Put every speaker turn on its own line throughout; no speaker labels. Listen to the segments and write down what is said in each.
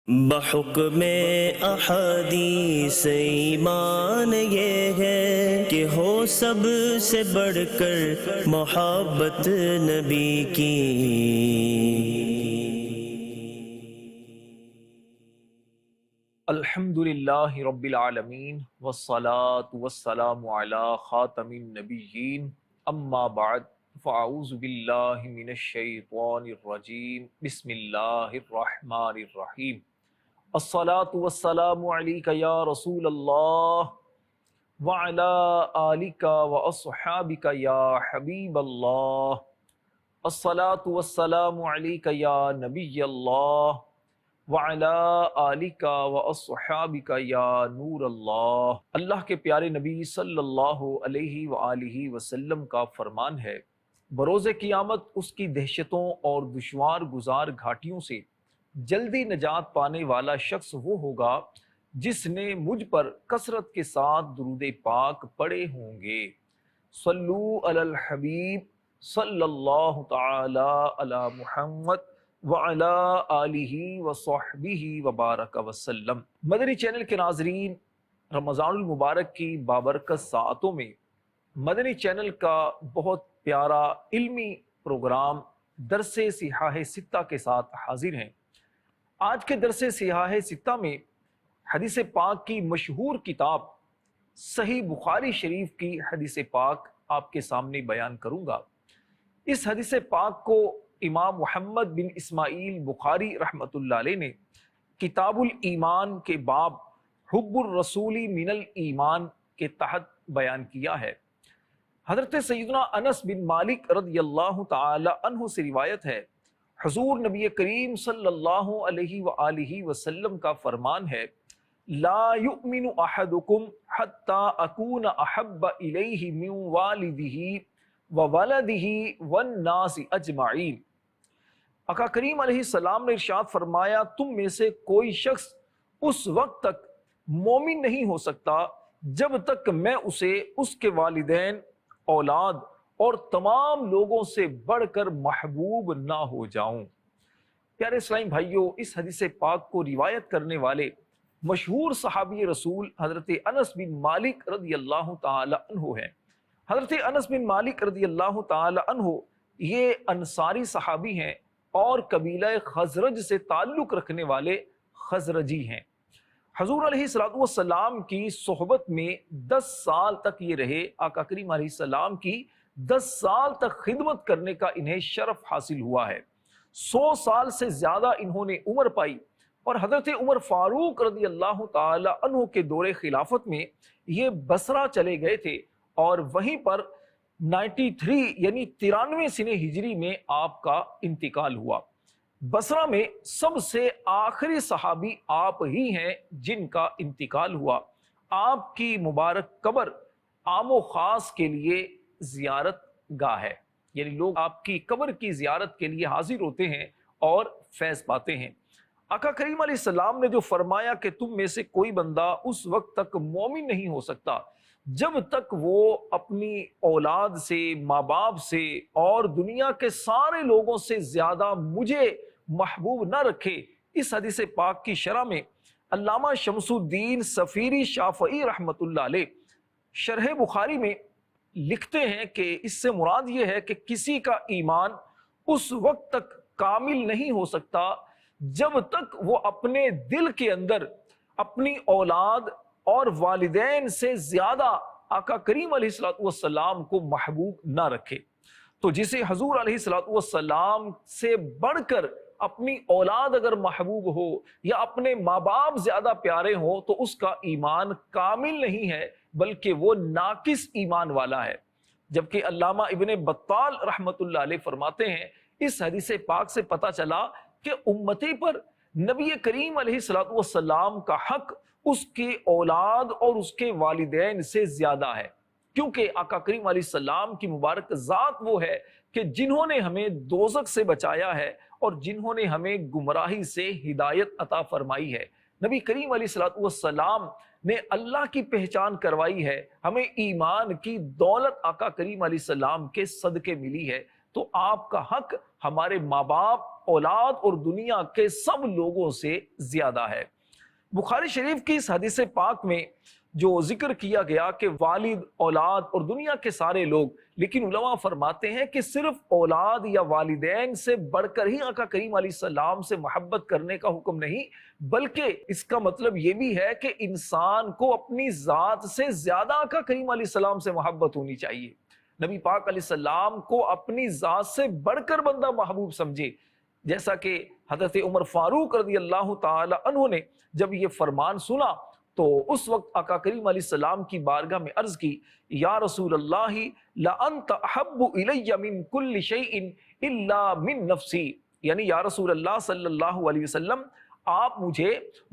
بحکم احادیث ایمان یہ ہے کہ ہو سب سے بڑھ کر محبت نبی کی۔
الحمدللہ رب العالمین والصلاة والسلام علی خاتم النبیین، اما بعد فاعوذ باللہ من الشیطان الرجیم، بسم اللہ الرحمن الرحیم۔ الصلاة والسلام علیک یا رسول اللہ وعلی آلک واصحابک یا حبیب اللہ۔ الصلاة والسلام علیک یا نبی اللہ وعلی آلک واصحابک یا نور اللہ۔ اللہ کے پیارے نبی صلی اللہ علیہ وآلہ وسلم کا فرمان ہے، بروز قیامت اس کی دہشتوں اور دشوار گزار گھاٹیوں سے جلدی نجات پانے والا شخص وہ ہوگا جس نے مجھ پر کثرت کے ساتھ درود پاک پڑھے ہوں گے۔ صلو علی الحبیب صلی اللہ تعالی علی محمد وعلی آلہ وصحبہ وبارک وسلم۔ مدنی چینل کے ناظرین، رمضان المبارک کی بابرکت ساعتوں میں مدنی چینل کا بہت پیارا علمی پروگرام درس صحاح ستہ کے ساتھ حاضر ہیں۔ آج کے درس صحاح ستہ میں حدیث پاک کی مشہور کتاب صحیح بخاری شریف کی حدیث پاک آپ کے سامنے بیان کروں گا۔ اس حدیث پاک کو امام محمد بن اسماعیل بخاری رحمۃ اللہ علیہ نے کتاب الایمان کے باب حب الرسول من الایمان کے تحت بیان کیا ہے۔ حضرت سیدنا انس بن مالک رضی اللہ تعالی عنہ سے روایت ہے، حضور نبی کریم صلی اللہ علیہ وآلہ وسلم کا فرمان ہے، لا یؤمن احدکم حتی اکون احب الیہ من والدہ وولدہ والناس اجمعین۔ آقا کریم علیہ السلام نے ارشاد فرمایا، تم میں سے کوئی شخص اس وقت تک مومن نہیں ہو سکتا جب تک میں اسے اس کے والدین، اولاد اور تمام لوگوں سے بڑھ کر محبوب نہ ہو جاؤں۔ پیارے اسلامی بھائیوں، اس حدیث پاک کو روایت کرنے والے مشہور صحابی رسول حضرت انس بن مالک رضی اللہ تعالی عنہ ہیں۔ حضرت انس بن مالک رضی اللہ تعالی عنہ یہ انصاری صحابی ہیں اور قبیلہ خزرج سے تعلق رکھنے والے خزرجی ہیں۔ حضور علیہ الصلوۃ والسلام کی صحبت میں 10 سال تک یہ رہے۔ آقا کریم علیہ السلام کی 10 سال تک خدمت کرنے کا انہیں شرف حاصل ہوا ہے۔ 100 سال سے زیادہ انہوں نے عمر پائی اور حضرت عمر فاروق رضی اللہ تعالی عنہ کے دور خلافت میں یہ بصرہ چلے گئے تھے اور وہیں پر 93 یعنی 93 سنہ ہجری میں آپ کا انتقال ہوا۔ بصرہ میں سب سے آخری صحابی آپ ہی ہیں جن کا انتقال ہوا۔ آپ کی مبارک قبر عام و خاص کے لیے زیارت گاہ ہے، یعنی لوگ آپ کی قبر کی زیارت کے لیے حاضر ہوتے ہیں اور فیض پاتے ہیں۔ آقا کریم علیہ السلام نے جو فرمایا کہ تم میں سے کوئی بندہ اس وقت تک مومن نہیں ہو سکتا جب تک وہ اپنی اولاد سے، ماں باپ سے اور دنیا کے سارے لوگوں سے زیادہ مجھے محبوب نہ رکھے، اس حدیث پاک کی شرح میں علامہ شمس الدین صفیری شافعی رحمۃ اللہ علیہ شرح بخاری میں لکھتے ہیں کہ اس سے مراد یہ ہے کہ کسی کا ایمان اس وقت تک کامل نہیں ہو سکتا جب تک وہ اپنے دل کے اندر اپنی اولاد اور والدین سے زیادہ آقا کریم علیہ السلام کو محبوب نہ رکھے۔ تو جسے حضور علیہ السلام سے بڑھ کر اپنی اولاد اگر محبوب ہو یا اپنے ماں باپ زیادہ پیارے ہوں تو اس کا ایمان کامل نہیں ہے بلکہ وہ ناقص ایمان والا ہے۔ جبکہ علامہ ابن بطال رحمت اللہ علیہ فرماتے ہیں، اس حدیث پاک سے پتہ چلا کہ امتی پر نبی کریم علیہ السلام کا حق اس کی اولاد اور اس کے والدین سے زیادہ ہے، کیونکہ آقا کریم علیہ السلام کی مبارک ذات وہ ہے کہ جنہوں نے ہمیں دوزخ سے بچایا ہے اور جنہوں نے ہمیں گمراہی سے ہدایت عطا فرمائی ہے۔ نبی کریم علیہ السلام نے اللہ کی پہچان کروائی ہے، ہمیں ایمان کی دولت آقا کریم علیہ السلام کے صدقے ملی ہے۔ تو آپ کا حق ہمارے ماں باپ، اولاد اور دنیا کے سب لوگوں سے زیادہ ہے۔ بخاری شریف کی اس حدیث پاک میں جو ذکر کیا گیا کہ والد، اولاد اور دنیا کے سارے لوگ، لیکن علماء فرماتے ہیں کہ صرف اولاد یا والدین سے بڑھ کر ہی آقا کریم علیہ السلام سے محبت کرنے کا حکم نہیں، بلکہ اس کا مطلب یہ بھی ہے کہ انسان کو اپنی ذات سے زیادہ آقا کریم علیہ السلام سے محبت ہونی چاہیے۔ نبی پاک علیہ السلام کو اپنی ذات سے بڑھ کر بندہ محبوب سمجھے، جیسا کہ حضرت عمر فاروق رضی اللہ تعالی عنہ نے جب یہ فرمان سنا تو اس وقت آقا کریم علیہ السلام کی بارگاہ میں عرض کی، یا رسول اللہ لَأَنْتَ أَحَبُّ إِلَيَّ مِن كُلِّ شَيْءٍ إِلَّا مِن نَفْسِي، یعنی یا رسول اللہ صلی اللہ علیہ وسلم، آپ مجھے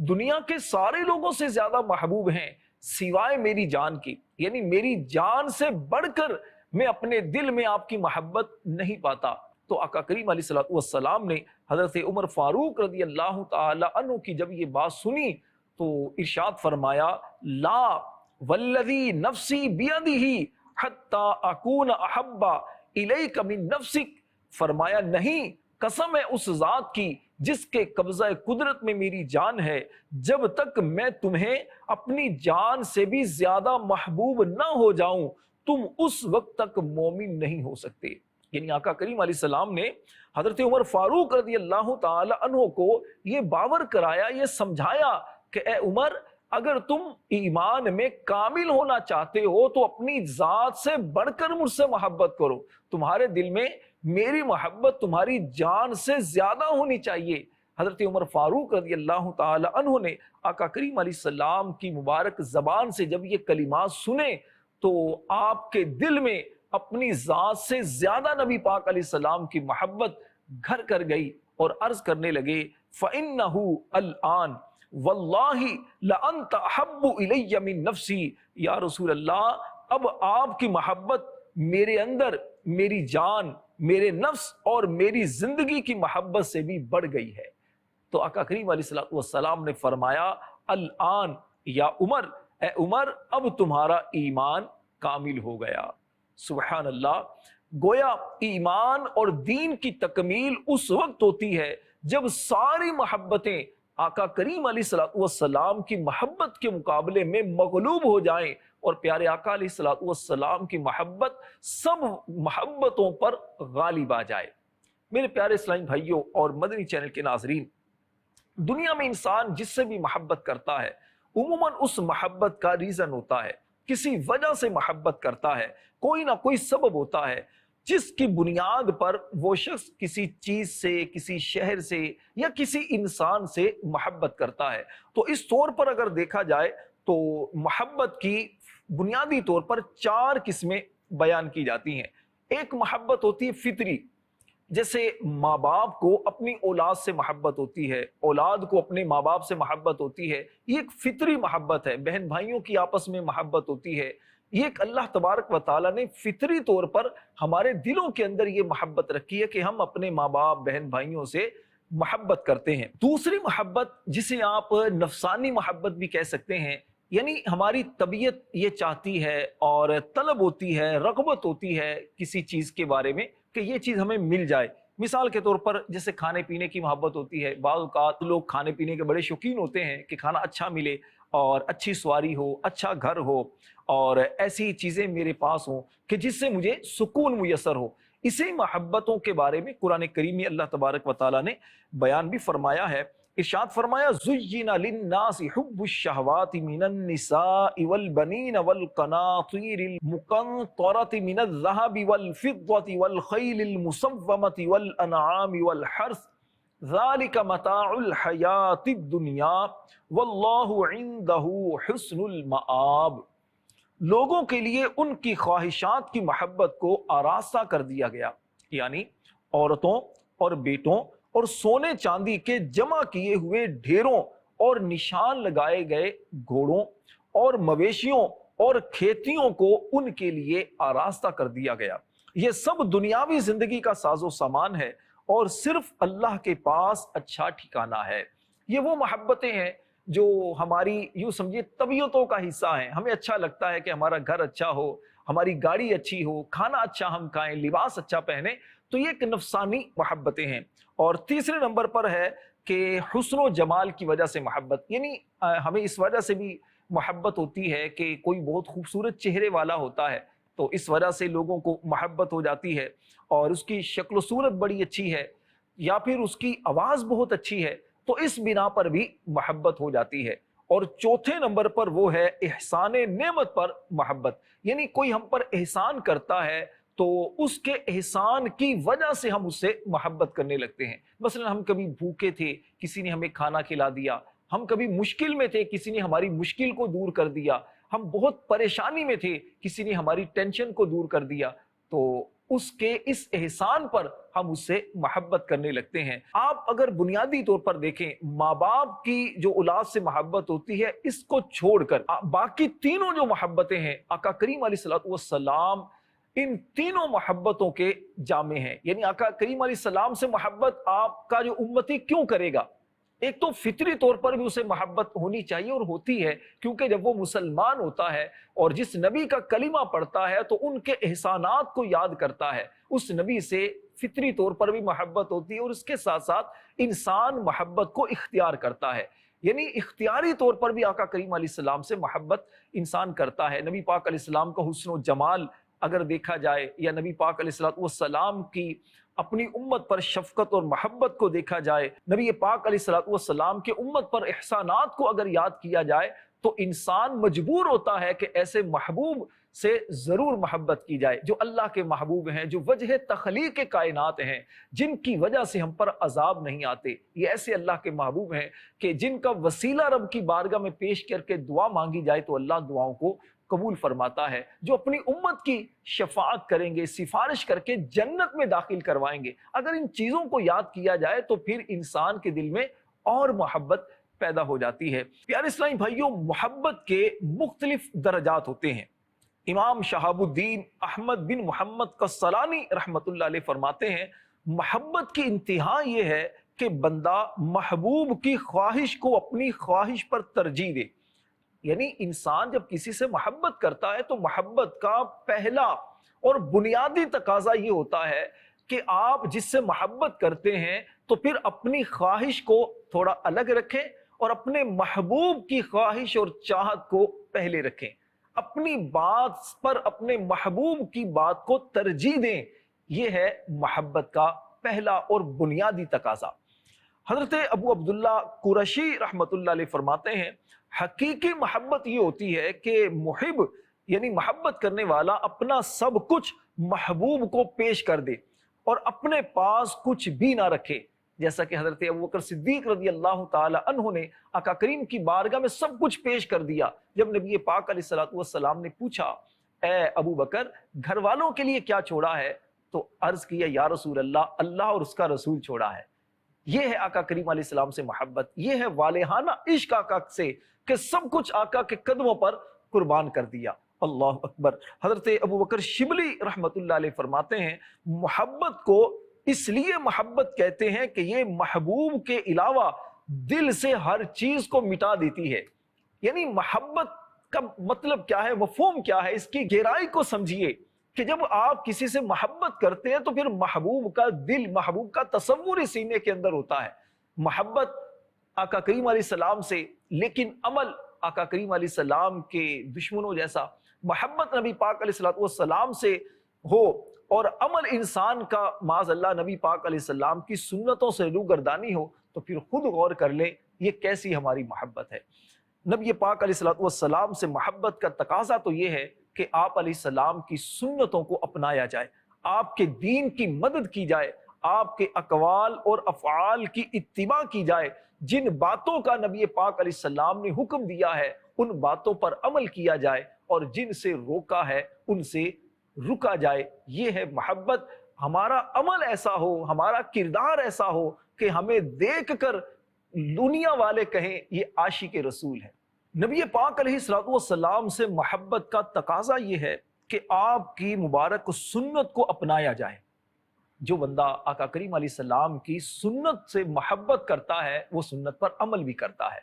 دنیا کے سارے لوگوں سے زیادہ محبوب ہیں سوائے میری جان کی، یعنی میری جان سے بڑھ کر میں اپنے دل میں آپ کی محبت نہیں پاتا۔ تو آقا کریم علیہ السلام نے حضرت عمر فاروق رضی اللہ تعالی عنہ کی جب یہ بات سنی تو ارشاد فرمایا، لا والذی نفسی بیدہ حتی اکون احب الیک من نفسک، فرمایا نہیں، قسم ہے اس ذات کی جس کے قبضہ قدرت میں میری جان ہے، جب تک میں تمہیں اپنی جان سے بھی زیادہ محبوب نہ ہو جاؤں تم اس وقت تک مومن نہیں ہو سکتے۔ یعنی آقا کریم علیہ السلام نے حضرت عمر فاروق رضی اللہ تعالی عنہ کو یہ باور کرایا، یہ سمجھایا کہ اے عمر، اگر تم ایمان میں کامل ہونا چاہتے ہو تو اپنی ذات سے بڑھ کر مجھ سے محبت کرو، تمہارے دل میں میری محبت تمہاری جان سے زیادہ ہونی چاہیے۔ حضرت عمر فاروق رضی اللہ تعالی عنہ نے آقا کریم علیہ السلام کی مبارک زبان سے جب یہ کلمات سنے تو آپ کے دل میں اپنی ذات سے زیادہ نبی پاک علیہ السلام کی محبت گھر کر گئی اور عرض کرنے لگے، فَإِنَّهُ الْآنَ وَاللَّهِ لَأَنْتَ أَحَبُّ إِلَيَّ مِن نَفْسِي، یا رسول اللہ اب آپ کی محبت میرے اندر میری جان، میرے نفس اور میری زندگی کی محبت سے بھی بڑھ گئی ہے۔ تو آقا کریم علیہ السلام نے فرمایا، الآن یا عمر، اے عمر اب تمہارا ایمان کامل ہو گیا۔ سبحان اللہ، گویا ایمان اور دین کی تکمیل اس وقت ہوتی ہے جب ساری محبتیں آقا کریم علیہ السلام کی محبت کے مقابلے میں مغلوب ہو جائیں اور پیارے آقا علیہ السلام کی محبت سب محبتوں پر غالب آ جائے۔ میرے پیارے اسلامی بھائیوں اور مدنی چینل کے ناظرین، دنیا میں انسان جس سے بھی محبت کرتا ہے عموماً اس محبت کا ریزن ہوتا ہے، کسی وجہ سے محبت کرتا ہے، کوئی نہ کوئی سبب ہوتا ہے جس کی بنیاد پر وہ شخص کسی چیز سے، کسی شہر سے یا کسی انسان سے محبت کرتا ہے۔ تو اس طور پر اگر دیکھا جائے تو محبت کی بنیادی طور پر 4 قسمیں بیان کی جاتی ہیں۔ ایک محبت ہوتی ہے فطری، جیسے ماں باپ کو اپنی اولاد سے محبت ہوتی ہے، اولاد کو اپنے ماں باپ سے محبت ہوتی ہے، یہ ایک فطری محبت ہے۔ بہن بھائیوں کی آپس میں محبت ہوتی ہے، یہ ایک اللہ تبارک و تعالیٰ نے فطری طور پر ہمارے دلوں کے اندر یہ محبت رکھی ہے کہ ہم اپنے ماں باپ، بہن بھائیوں سے محبت کرتے ہیں۔ دوسری محبت جسے آپ نفسانی محبت بھی کہہ سکتے ہیں، یعنی ہماری طبیعت یہ چاہتی ہے اور طلب ہوتی ہے، رغبت ہوتی ہے کسی چیز کے بارے میں کہ یہ چیز ہمیں مل جائے۔ مثال کے طور پر جیسے کھانے پینے کی محبت ہوتی ہے، بعض اوقات لوگ کھانے پینے کے بڑے شوقین ہوتے ہیں کہ کھانا اچھا ملے اور اچھی سواری ہو، اچھا گھر ہو اور ایسی چیزیں میرے پاس ہوں کہ جس سے مجھے سکون میسر ہو۔ اسی محبتوں کے بارے میں قرآن کریم میں اللہ تبارک و تعالیٰ نے بیان بھی فرمایا ہے۔ ارشاد فرمایا، زُيِّنَ لِلنَّاسِ حُبُّ الشَّهَوَاتِ مِنَ النِّسَاءِ وَالْبَنِينَ وَالْقَنَاطِيرِ الْمُقَنطَرَةِ مِنَ الذَّهَبِ وَالْفِضَّةِ وَالْخَيْلِ الْمُسَوَّمَةِ وَالْأَنْعَامِ وَالْحَرْثِ ذَلِكَ مَتَاعُ الْحَيَاةِ الدُّنْيَا وَاللَّهُ عِندَهُ حُسْنُ الْمَآبِ، لوگوں کے لیے ان کی خواہشات کی محبت کو آراستہ کر دیا گیا، یعنی عورتوں اور بیٹوں اور سونے چاندی کے جمع کیے ہوئے ڈھیروں اور نشان لگائے گئے گھوڑوں اور مویشیوں اور کھیتیوں کو ان کے لیے آراستہ کر دیا گیا۔ یہ سب دنیاوی زندگی کا ساز و سامان ہے اور صرف اللہ کے پاس اچھا ٹھکانہ ہے۔ یہ وہ محبتیں ہیں جو ہماری یوں سمجھیے طبیعتوں کا حصہ ہیں۔ ہمیں اچھا لگتا ہے کہ ہمارا گھر اچھا ہو، ہماری گاڑی اچھی ہو، کھانا اچھا ہم کھائیں، لباس اچھا پہنیں، تو یہ ایک نفسانی محبتیں ہیں۔ اور تیسرے نمبر پر ہے کہ حسن و جمال کی وجہ سے محبت، یعنی ہمیں اس وجہ سے بھی محبت ہوتی ہے کہ کوئی بہت خوبصورت چہرے والا ہوتا ہے تو اس وجہ سے لوگوں کو محبت ہو جاتی ہے، اور اس کی شکل و صورت بڑی اچھی ہے یا پھر اس کی آواز بہت اچھی ہے تو اس بنا پر بھی محبت ہو جاتی ہے۔ اور چوتھے نمبر پر وہ ہے احسان نعمت پر محبت، یعنی کوئی ہم پر احسان کرتا ہے تو اس کے احسان کی وجہ سے ہم اس سے محبت کرنے لگتے ہیں۔ مثلا ہم کبھی بھوکے تھے، کسی نے ہمیں کھانا کھلا دیا، ہم کبھی مشکل میں تھے، کسی نے ہماری مشکل کو دور کر دیا، ہم بہت پریشانی میں تھے، کسی نے ہماری ٹینشن کو دور کر دیا، تو اس کے اس احسان پر ہم اس سے محبت کرنے لگتے ہیں۔ آپ اگر بنیادی طور پر دیکھیں، ماں باپ کی جو اولاد سے محبت ہوتی ہے اس کو چھوڑ کر باقی تینوں جو محبتیں ہیں، آقا کریم علیہ الصلوۃ والسلام ان تینوں محبتوں کے جامع ہیں۔ یعنی آقا کریم علیہ السلام سے محبت آپ کا جو امتی کیوں کرے گا؟ ایک تو فطری طور پر بھی اسے محبت ہونی چاہیے اور ہوتی ہے، کیونکہ جب وہ مسلمان ہوتا ہے اور جس نبی کا کلمہ پڑھتا ہے تو ان کے احسانات کو یاد کرتا ہے، اس نبی سے فطری طور پر بھی محبت ہوتی ہے، اور اس کے ساتھ ساتھ انسان محبت کو اختیار کرتا ہے، یعنی اختیاری طور پر بھی آقا کریم علیہ السلام سے محبت انسان کرتا ہے۔ نبی پاک علیہ السلام کا حسن و جمال اگر دیکھا جائے، یا نبی پاک علیہ السلام کی اپنی امت پر شفقت اور محبت کو دیکھا جائے، نبی پاک علیہ السلام کے امت پر احسانات کو اگر یاد کیا جائے، تو انسان مجبور ہوتا ہے کہ ایسے محبوب سے ضرور محبت کی جائے، جو اللہ کے محبوب ہیں، جو وجہ تخلیق کائنات ہیں، جن کی وجہ سے ہم پر عذاب نہیں آتے۔ یہ ایسے اللہ کے محبوب ہیں کہ جن کا وسیلہ رب کی بارگاہ میں پیش کر کے دعا مانگی جائے تو اللہ دعاؤں کو قبول فرماتا ہے، جو اپنی امت کی شفاعت کریں گے، سفارش کر کے جنت میں داخل کروائیں گے۔ اگر ان چیزوں کو یاد کیا جائے تو پھر انسان کے دل میں اور محبت پیدا ہو جاتی ہے۔ پیارے اسلامی بھائیوں، محبت کے مختلف درجات ہوتے ہیں۔ امام شہاب الدین احمد بن محمد قسطلانی رحمۃ اللہ علیہ فرماتے ہیں، محبت کی انتہا یہ ہے کہ بندہ محبوب کی خواہش کو اپنی خواہش پر ترجیح دے۔ یعنی انسان جب کسی سے محبت کرتا ہے تو محبت کا پہلا اور بنیادی تقاضا یہ ہوتا ہے کہ آپ جس سے محبت کرتے ہیں تو پھر اپنی خواہش کو تھوڑا الگ رکھیں اور اپنے محبوب کی خواہش اور چاہت کو پہلے رکھیں، اپنی بات پر اپنے محبوب کی بات کو ترجیح دیں۔ یہ ہے محبت کا پہلا اور بنیادی تقاضا۔ حضرت ابو عبداللہ قرشی رحمۃ اللہ علیہ فرماتے ہیں، حقیقی محبت یہ ہوتی ہے کہ محب یعنی محبت کرنے والا اپنا سب کچھ محبوب کو پیش کر دے اور اپنے پاس کچھ بھی نہ رکھے، جیسا کہ حضرت ابوبکر صدیق رضی اللہ تعالی عنہ نے آقا کریم کی بارگاہ میں سب کچھ پیش کر دیا۔ جب نبی پاک علیہ السلام نے پوچھا، اے ابو بکر گھر والوں کے لیے کیا چھوڑا ہے؟ تو عرض کیا، یا رسول اللہ، اللہ اور اس کا رسول چھوڑا ہے۔ یہ ہے آقا کریم علیہ السلام سے محبت، یہ ہے والہانہ عشق آقا سے کہ سب کچھ آقا کے قدموں پر قربان کر دیا۔ اللہ اکبر۔ حضرت ابوبکر شبلی رحمت اللہ علیہ فرماتے ہیں، محبت کو اس لیے محبت کہتے ہیں کہ یہ محبوب کے علاوہ دل سے ہر چیز کو مٹا دیتی ہے۔ یعنی محبت کا مطلب کیا ہے، مفہوم کیا ہے، اس کی گہرائی کو سمجھیے کہ جب آپ کسی سے محبت کرتے ہیں تو پھر محبوب کا دل، محبوب کا تصور ہی سینے کے اندر ہوتا ہے۔ محبت آقا کریم علیہ السلام سے، لیکن عمل آقا کریم علیہ السلام کے دشمنوں جیسا۔ محبت نبی پاک علیہ السلام سے ہو اور عمل انسان کا معاذ اللہ نبی پاک علیہ السلام کی سنتوں سے روگردانی ہو، تو پھر خود غور کر لیں یہ کیسی ہماری محبت ہے۔ نبی پاک علیہ السلام سے محبت کا تقاضا تو یہ ہے کہ آپ علیہ السلام کی سنتوں کو اپنایا جائے، آپ کے دین کی مدد کی جائے، آپ کے اقوال اور افعال کی اتباع کی جائے، جن باتوں کا نبی پاک علیہ السلام نے حکم دیا ہے ان باتوں پر عمل کیا جائے، اور جن سے روکا ہے ان سے رکا جائے۔ یہ ہے محبت۔ ہمارا عمل ایسا ہو، ہمارا کردار ایسا ہو کہ ہمیں دیکھ کر دنیا والے کہیں یہ عاشق رسول ہے۔ نبی پاک علیہ السلام سے محبت کا تقاضا یہ ہے کہ آپ کی مبارک سنت کو اپنایا جائے۔ جو بندہ آقا کریم علیہ السلام کی سنت سے محبت کرتا ہے وہ سنت پر عمل بھی کرتا ہے،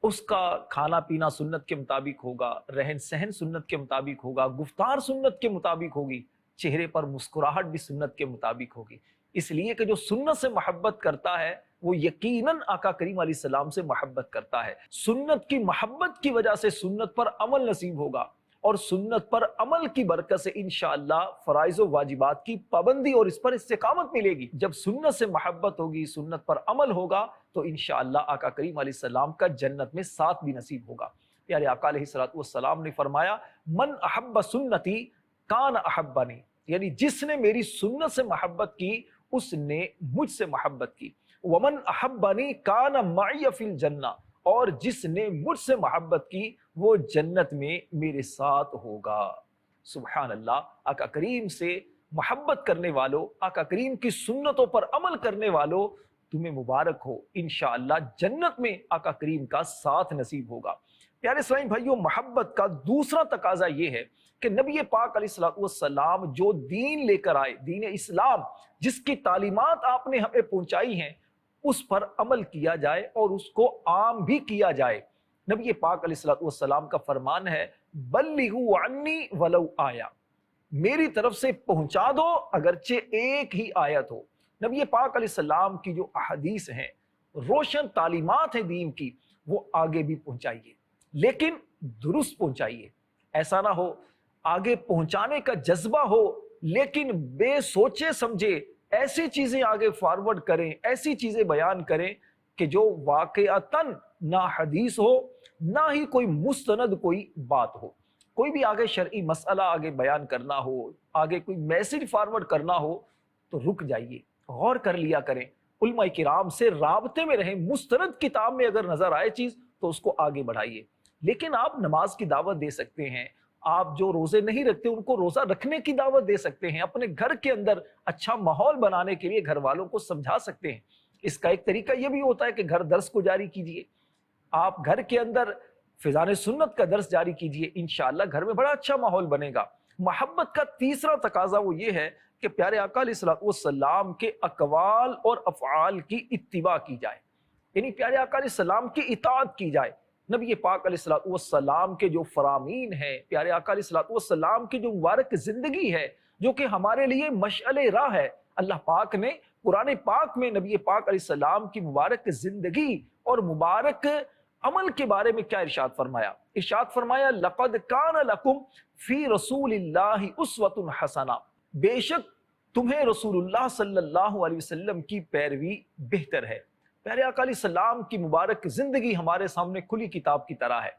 اس کا کھانا پینا سنت کے مطابق ہوگا، رہن سہن سنت کے مطابق ہوگا، گفتار سنت کے مطابق ہوگی، چہرے پر مسکراہٹ بھی سنت کے مطابق ہوگی، اس لیے کہ جو سنت سے محبت کرتا ہے وہ یقیناً آقا کریم علیہ السلام سے محبت کرتا ہے۔ سنت کی محبت کی وجہ سے سنت پر عمل نصیب ہوگا، اور سنت پر عمل کی برکت سے انشاءاللہ فرائض و واجبات کی پابندی اور اس پر استقامت ملے گی۔ جب سنت سے محبت ہوگی، سنت پر عمل ہوگا، تو انشاءاللہ آقا کریم علیہ السلام کا جنت میں ساتھ بھی نصیب ہوگا۔ پیارے آقا علیہ السلام نے فرمایا من احب سنتی کان احبنی، یعنی جس نے میری سنت سے محبت کی اس نے مجھ سے محبت کی۔ ومن احبنی کان معی فی الجنہ، اور جس نے مجھ سے محبت کی وہ جنت میں میرے ساتھ ہوگا۔ سبحان اللہ، آقا کریم سے محبت کرنے والوں، آقا کریم کی سنتوں پر عمل کرنے والوں، تمہیں مبارک ہو، انشاءاللہ جنت میں آقا کریم کا ساتھ نصیب ہوگا۔ پیارے اسلامی بھائیوں، محبت کا دوسرا تقاضا یہ ہے کہ نبی پاک علیہ السلام جو دین لے کر آئے، دین اسلام، جس کی تعلیمات آپ نے ہمیں پہنچائی ہیں، اس پر عمل کیا جائے اور اس کو عام بھی کیا جائے۔ نبی پاک علیہ السلام کا فرمان ہے بلغوا عنی ولو آیا، میری طرف سے پہنچا دو اگرچہ ایک ہی آیت ہو۔ نبی پاک علیہ السلام کی جو احادیث ہیں، روشن تعلیمات ہیں دین کی، وہ آگے بھی پہنچائیے، لیکن درست پہنچائیے۔ ایسا نہ ہو آگے پہنچانے کا جذبہ ہو لیکن بے سوچے سمجھے ایسی چیزیں آگے فارورڈ کریں، ایسی چیزیں بیان کریں کہ جو واقعتاً نہ حدیث ہو نہ ہی کوئی مستند کوئی بات ہو۔ کوئی بھی آگے شرعی مسئلہ آگے بیان کرنا ہو، آگے کوئی میسج فارورڈ کرنا ہو تو رک جائیے، غور کر لیا کریں، علماء کرام سے رابطے میں رہیں، مستند کتاب میں اگر نظر آئے چیز تو اس کو آگے بڑھائیے۔ لیکن آپ نماز کی دعوت دے سکتے ہیں، آپ جو روزے نہیں رکھتے ان کو روزہ رکھنے کی دعوت دے سکتے ہیں، اپنے گھر کے اندر اچھا ماحول بنانے کے لیے گھر والوں کو سمجھا سکتے ہیں۔ اس کا ایک طریقہ یہ بھی ہوتا ہے کہ گھر درس کو جاری کیجئے، آپ گھر کے اندر فیضان سنت کا درس جاری کیجئے، انشاءاللہ گھر میں بڑا اچھا ماحول بنے گا۔ محبت کا تیسرا تقاضا وہ یہ ہے کہ پیارے آقا علیہ السلام کے اقوال اور افعال کی اتباع کی جائے، یعنی پیارے آقا علیہ السلام کی اطاعت کی جائے۔ نبی پاک علیہ السلام کے جو فرامین ہیں، پیارے آقا علیہ السلام کی جو مبارک زندگی ہے، جو کہ ہمارے لیے مشعل راہ ہے، اللہ پاک نے قرآن پاک میں نبی پاک علیہ السلام کی مبارک زندگی اور مبارک عمل کے بارے میں کیا ارشاد فرمایا؟ ارشاد فرمایا لَقَدْ كَانَ لَكُمْ فِي رَسُولِ اللَّهِ أُسْوَةٌ حَسَنَةٌ، بے شک تمہیں رسول اللہ صلی اللہ علیہ وسلم کی پیروی بہتر ہے۔ پیارے آقا علیہ السلام کی مبارک زندگی ہمارے سامنے کھلی کتاب کی طرح ہے۔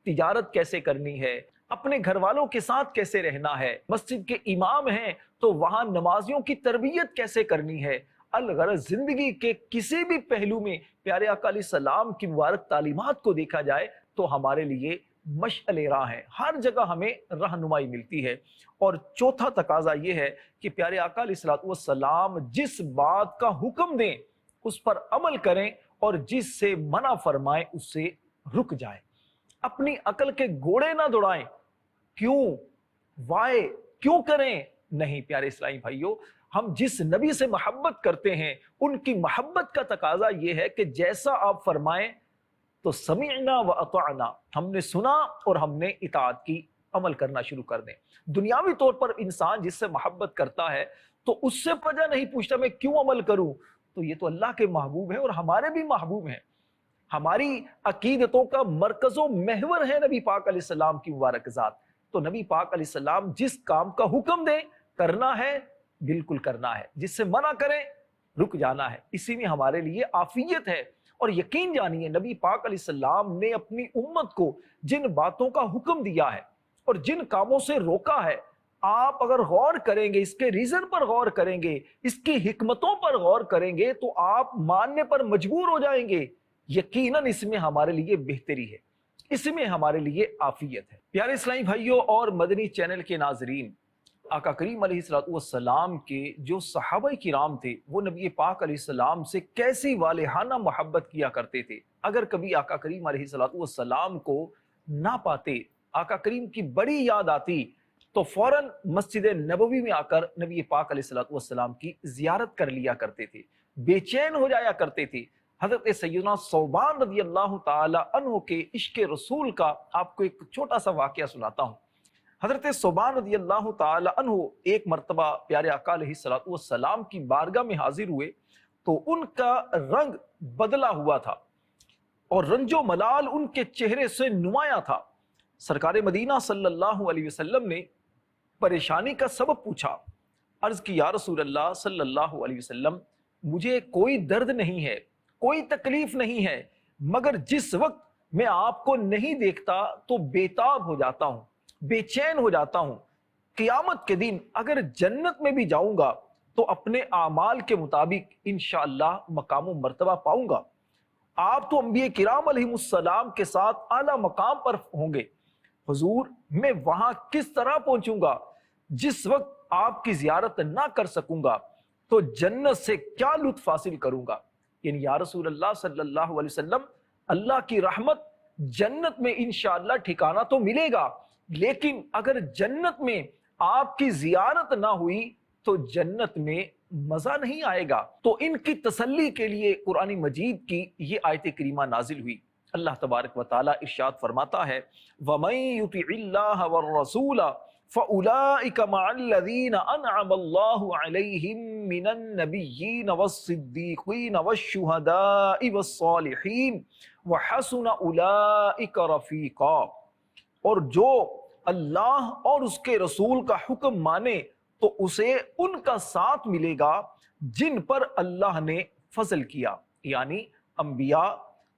تجارت کیسے کرنی ہے، اپنے گھر والوں کے ساتھ کیسے رہنا ہے، مسجد کے امام ہیں تو وہاں نمازیوں کی تربیت کیسے کرنی ہے، الغرض زندگی کے کسی بھی پہلو میں پیارے آقا علیہ السلام کی مبارک تعلیمات کو دیکھا جائے تو ہمارے لیے مشعل راہ ہے، ہر جگہ ہمیں رہنمائی ملتی ہے۔ اور چوتھا تقاضا یہ ہے کہ پیارے آقا علیہ السلام جس بات کا حکم دیں اس پر عمل کریں اور جس سے منع فرمائیں اس سے رک جائیں۔ اپنی عقل کے گھوڑے نہ دوڑائیں، کیوں وائے کیوں کریں، نہیں پیارے اسلامی بھائیوں، ہم جس نبی سے محبت کرتے ہیں ان کی محبت کا تقاضا یہ ہے کہ جیسا آپ فرمائیں تو سمعنا و اطعنا، ہم نے سنا اور ہم نے اطاعت کی، عمل کرنا شروع کر دیں۔ دنیاوی طور پر انسان جس سے محبت کرتا ہے تو اس سے وجہ نہیں پوچھتا میں کیوں عمل کروں، تو یہ تو اللہ کے محبوب ہیں اور ہمارے بھی محبوب ہیں، ہماری عقیدتوں کا مرکز و محور ہے نبی پاک علیہ السلام کی مبارک ذات۔ تو نبی پاک علیہ السلام جس کام کا حکم دیں کرنا ہے بالکل کرنا ہے، جس سے منع کریں رک جانا ہے، اسی میں ہمارے لیے عافیت ہے۔ اور یقین جانیے نبی پاک علیہ السلام نے اپنی امت کو جن باتوں کا حکم دیا ہے اور جن کاموں سے روکا ہے، آپ اگر غور کریں گے، اس کے ریزن پر غور کریں گے، اس کی حکمتوں پر غور کریں گے تو آپ ماننے پر مجبور ہو جائیں گے۔ یقیناً اس میں ہمارے لیے بہتری ہے، اس میں ہمارے لیے عافیت ہے۔ پیارے اسلامی بھائیوں اور مدنی چینل کے ناظرین، آقا کریم علیہ السلام کے جو صحابہ کرام تھے وہ نبی پاک علیہ السلام سے کیسی والہانہ محبت کیا کرتے تھے۔ اگر کبھی آقا کریم علیہ السلام کو نہ پاتے، آقا کریم کی بڑی یاد آتی تو فوراً مسجد نبوی میں آ کر نبی پاک علیہ السلام کی زیارت کر لیا کرتے تھے، بے چین ہو جایا کرتے تھے۔ حضرت سیدنا ثوبان رضی اللہ تعالی عنہ کے عشق رسول کا آپ کو ایک چھوٹا سا واقعہ سناتا ہوں۔ حضرت صوبان رضی اللہ تعالی عنہ ایک مرتبہ پیارے آقا علیہ الصلوۃ والسلام کی بارگاہ میں حاضر ہوئے تو ان کا رنگ بدلا ہوا تھا اور رنج و ملال ان کے چہرے سے نمایاں تھا۔ سرکار مدینہ صلی اللہ علیہ وسلم نے پریشانی کا سبب پوچھا، عرض کی یا رسول اللہ صلی اللہ علیہ وسلم مجھے کوئی درد نہیں ہے، کوئی تکلیف نہیں ہے، مگر جس وقت میں آپ کو نہیں دیکھتا تو بیتاب ہو جاتا ہوں، بے چین ہو جاتا ہوں۔ قیامت کے دن اگر جنت میں بھی جاؤں گا تو اپنے اعمال کے مطابق انشاءاللہ مقام و مرتبہ پاؤں گا۔ آپ تو انبیاء کرام علیہ السلام کے ساتھ اعلیٰ مقام پر ہوں گے، حضور میں وہاں کس طرح پہنچوں گا؟ جس وقت آپ کی زیارت نہ کر سکوں گا تو جنت سے کیا لطف حاصل کروں گا؟ یعنی یا رسول اللہ صلی اللہ علیہ وسلم، اللہ کی رحمت جنت میں انشاءاللہ ٹھکانہ تو ملے گا، لیکن اگر جنت میں آپ کی زیارت نہ ہوئی تو جنت میں مزہ نہیں آئے گا۔ تو ان کی تسلی کے لیے قرآن مجید کی یہ آیت کریمہ نازل ہوئی۔ اللہ تبارک و تعالی ارشاد فرماتا ہے وَمَن يُطِعِ اللَّهَ وَالرَّسُولَ فَأُولَٰئِكَ مَعَ الَّذِينَ أَنْعَمَ اللَّهُ عَلَيْهِم مِّنَ النَّبِيِّينَ وَالصِّدِّيقِينَ وَالشُّهَدَاءِ وَالصَّالِحِينَ وَحَسُنَ أُولَٰئِكَ رَفِيقًا۔ اور جو اللہ اور اس کے رسول کا حکم مانے تو اسے ان کا ساتھ ملے گا جن پر اللہ نے فضل کیا، یعنی انبیاء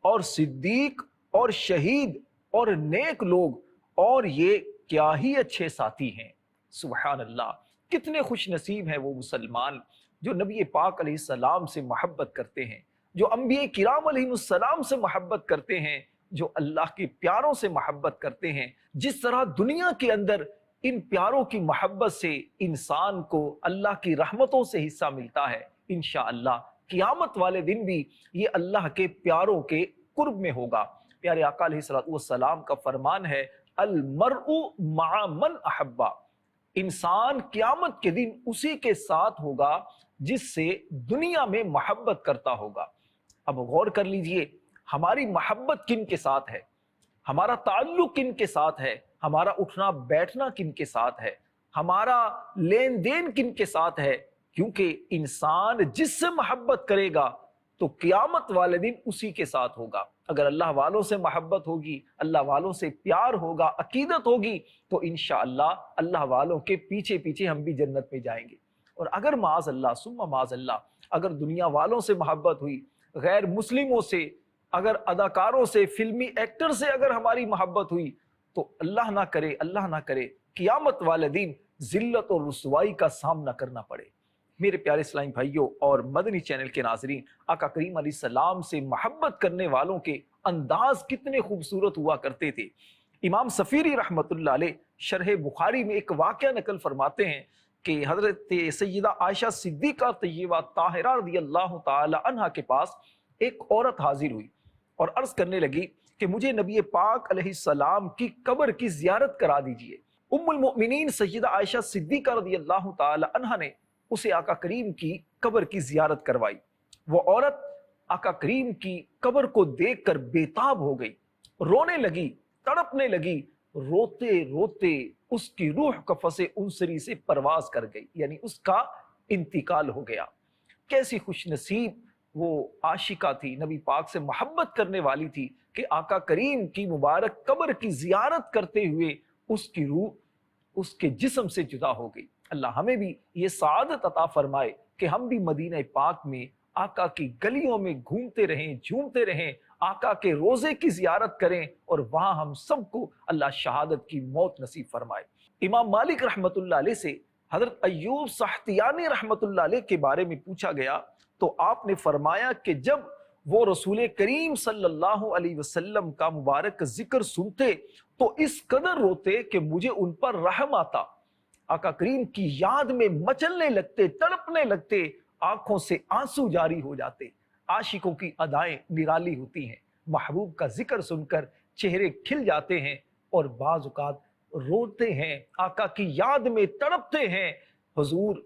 اور صدیق اور شہید اور نیک لوگ، اور یہ کیا ہی اچھے ساتھی ہیں۔ سبحان اللہ، کتنے خوش نصیب ہیں وہ مسلمان جو نبی پاک علیہ السلام سے محبت کرتے ہیں، جو انبیاء کرام علیہ السلام سے محبت کرتے ہیں، جو اللہ کے پیاروں سے محبت کرتے ہیں۔ جس طرح دنیا کے اندر ان پیاروں کی محبت سے انسان کو اللہ کی رحمتوں سے حصہ ملتا ہے، انشاءاللہ قیامت والے دن بھی یہ اللہ کے پیاروں کے قرب میں ہوگا۔ پیارے آقا علیہ الصلوۃ والسلام کا فرمان ہے المرء مع من احبا، انسان قیامت کے دن اسی کے ساتھ ہوگا جس سے دنیا میں محبت کرتا ہوگا۔ اب غور کر لیجئے، ہماری محبت کن کے ساتھ ہے، ہمارا تعلق کن کے ساتھ ہے، ہمارا اٹھنا بیٹھنا کن کے ساتھ ہے، ہمارا لین دین کن کے ساتھ ہے؟ کیونکہ انسان جس سے محبت کرے گا تو قیامت والے دن اسی کے ساتھ ہوگا۔ اگر اللہ والوں سے محبت ہوگی، اللہ والوں سے پیار ہوگا، عقیدت ہوگی، تو انشاءاللہ اللہ والوں کے پیچھے پیچھے ہم بھی جنت میں جائیں گے۔ اور اگر معاذ اللہ ثم معاذ اللہ اگر دنیا والوں سے محبت ہوئی، غیر مسلموں سے، اگر اداکاروں سے، فلمی ایکٹر سے اگر ہماری محبت ہوئی، تو اللہ نہ کرے قیامت والے دن ذلت اور رسوائی کا سامنا کرنا پڑے۔ میرے پیارے اسلامی بھائیوں اور مدنی چینل کے ناظرین، آقا کریم علیہ السلام سے محبت کرنے والوں کے انداز کتنے خوبصورت ہوا کرتے تھے۔ امام سفیری رحمت اللہ علیہ شرح بخاری میں ایک واقعہ نقل فرماتے ہیں کہ حضرت سیدہ عائشہ صدیقہ طیبہ طاہرہ رضی اللہ تعالی عنہا کے پاس ایک عورت حاضر ہوئی اور عرض کرنے لگی کہ مجھے نبی پاک علیہ السلام کی قبر کی زیارت کرا دیجئے۔ ام المؤمنین سیدہ عائشہ صدیقہ رضی اللہ تعالی عنہا نے اسے آقا کریم کی قبر کی زیارت کروائی۔ وہ عورت آقا کریم کی قبر کو دیکھ کر بیتاب ہو گئی، رونے لگی، تڑپنے لگی، روتے روتے اس کی روح قفس انصری سے پرواز کر گئی، یعنی اس کا انتقال ہو گیا۔ کیسی خوش نصیب وہ عاشقہ تھی، نبی پاک سے محبت کرنے والی تھی کہ آقا کریم کی مبارک قبر کی زیارت کرتے ہوئے اس کی روح اس کے جسم سے جدا ہو گئی۔ اللہ ہمیں بھی یہ سعادت عطا فرمائے کہ ہم بھی مدینہ پاک میں آقا کی گلیوں میں گھومتے رہیں، جھومتے رہیں، آقا کے روزے کی زیارت کریں، اور وہاں ہم سب کو اللہ شہادت کی موت نصیب فرمائے۔ امام مالک رحمت اللہ علیہ سے حضرت ایوب سختیانی رحمت اللہ علیہ کے بارے میں پوچھا گیا تو آپ نے فرمایا کہ جب وہ رسول کریم صلی اللہ علیہ وسلم کا مبارک ذکر سنتے تو اس قدر روتے کہ مجھے ان پر رحم آتا، آقا کریم کی یاد میں مچلنے لگتے، تڑپنے لگتے، آنکھوں سے آنسو جاری ہو جاتے۔ عاشقوں کی ادائیں نرالی ہوتی ہیں، محبوب کا ذکر سن کر چہرے کھل جاتے ہیں اور بعض اوقات روتے ہیں، آقا کی یاد میں تڑپتے ہیں۔ حضور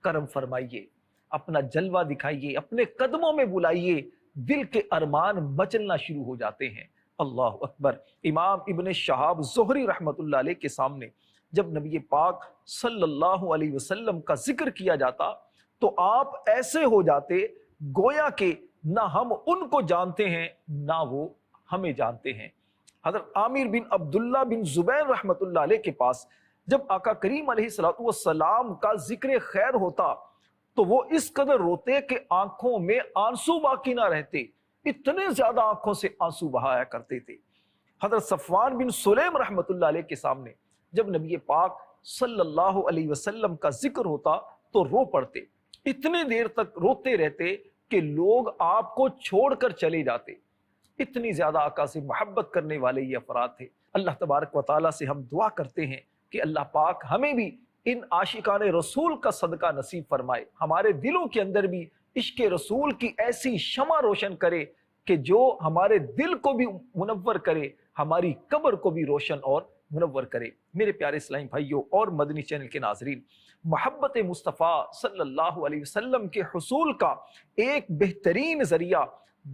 کرم فرمائیے، اپنا جلوہ دکھائیے، اپنے قدموں میں بلائیے، دل کے ارمان مچلنا شروع ہو جاتے ہیں۔ اللہ اکبر۔ امام ابن شہاب زہری رحمت اللہ علیہ کے سامنے جب نبی پاک صلی اللہ علیہ وسلم کا ذکر کیا جاتا تو آپ ایسے ہو جاتے گویا کہ نہ ہم ان کو جانتے ہیں نہ وہ ہمیں جانتے ہیں۔ حضرت عامر بن عبداللہ بن زبیر رحمت اللہ علیہ کے پاس جب آقا کریم علیہ السلام کا ذکر خیر ہوتا تو وہ اس قدر روتے کہ آنکھوں میں آنسو باقی نہ رہتے، اتنے زیادہ آنکھوں سے آنسو بہایا کرتے تھے۔ حضرت صفوان بن سلیم رحمت اللہ علیہ کے سامنے جب نبی پاک صلی اللہ علیہ وسلم کا ذکر ہوتا تو رو پڑتے، اتنے دیر تک روتے رہتے کہ لوگ آپ کو چھوڑ کر چلے جاتے، اتنی زیادہ آقا سے محبت کرنے والے یہ افراد تھے۔ اللہ تبارک و تعالیٰ سے ہم دعا کرتے ہیں کہ اللہ پاک ہمیں بھی ان عاشقان رسول کا صدقہ نصیب فرمائے، ہمارے دلوں کے اندر بھی عشق رسول کی ایسی شمع روشن کرے کہ جو ہمارے دل کو بھی منور کرے، ہماری قبر کو بھی روشن اور منور کرے۔ میرے پیارے اسلامی بھائیوں اور مدنی چینل کے ناظرین، محبت مصطفیٰ صلی اللہ علیہ وسلم کے حصول کا ایک بہترین ذریعہ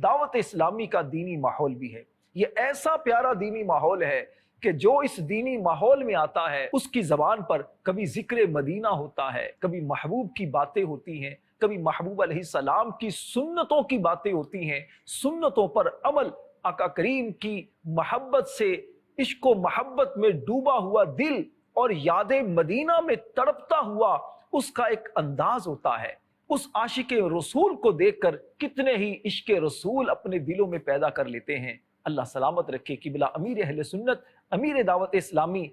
دعوت اسلامی کا دینی ماحول بھی ہے۔ یہ ایسا پیارا دینی ماحول ہے کہ جو اس دینی ماحول میں آتا ہے اس کی زبان پر کبھی ذکر مدینہ ہوتا ہے، کبھی محبوب کی باتیں ہوتی ہیں، کبھی محبوب علیہ السلام کی سنتوں کی باتیں ہوتی ہیں، سنتوں پر عمل، آقا کریم کی محبت سے عشق و محبت میں ڈوبا ہوا دل اور یاد مدینہ میں تڑپتا ہوا اس کا ایک انداز ہوتا ہے۔ اس عاشق رسول کو دیکھ کر کتنے ہی عشق رسول اپنے دلوں میں پیدا کر لیتے ہیں۔ اللہ سلامت رکھے۔ قبلہ امیر اہل سنت، امیر دعوت اسلامی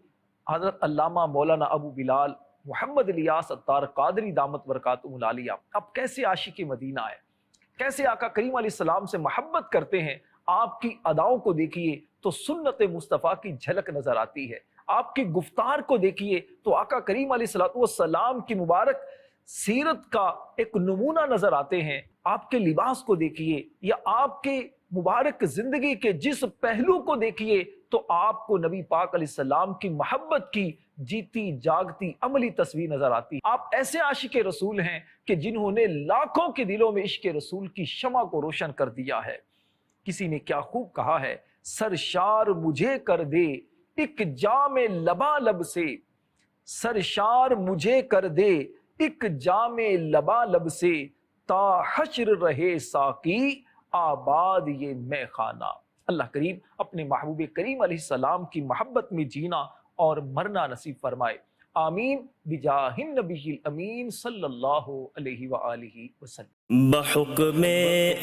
حضرت علامہ مولانا ابو بلال محمد الیاس عطار قادری دامت برکاتہم العالیہ، اب کیسے عاشق مدینہ ہے، کیسے آقا کریم علیہ السلام سے محبت کرتے ہیں۔ آپ کی اداؤں کو دیکھیے تو سنت مصطفیٰ کی جھلک نظر آتی ہے، آپ کی گفتار کو دیکھیے تو آقا کریم علیہ السلام کی مبارک سیرت کا ایک نمونہ نظر آتے ہیں۔ آپ کے لباس کو دیکھیے یا آپ کے مبارک زندگی کے جس پہلو کو دیکھیے تو آپ کو نبی پاک علیہ السلام کی محبت کی جیتی جاگتی عملی تصویر نظر آتی۔ آپ ایسے عاشق رسول ہیں کہ جنہوں نے لاکھوں کے دلوں میں عشق رسول کی شمع کو روشن کر دیا ہے۔ کسی نے کیا خوب کہا ہے، سرشار مجھے کر دے ایک جام لبالب سے، سرشار مجھے کر دے ایک جام لبالب سے، تا حشر رہے ساقی آباد یہ میں خانہ۔ اللہ کریم اپنے محبوب کریم علیہ السلام کی محبت میں جینا اور مرنا نصیب فرمائے، آمین بجاہ النبی الامین صلی اللہ علیہ وآلہ وسلم۔
بحکم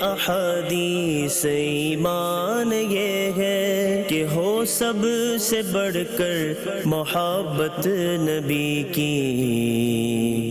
احادیث ایمان یہ ہے کہ ہو سب سے بڑھ کر محبت نبی کی۔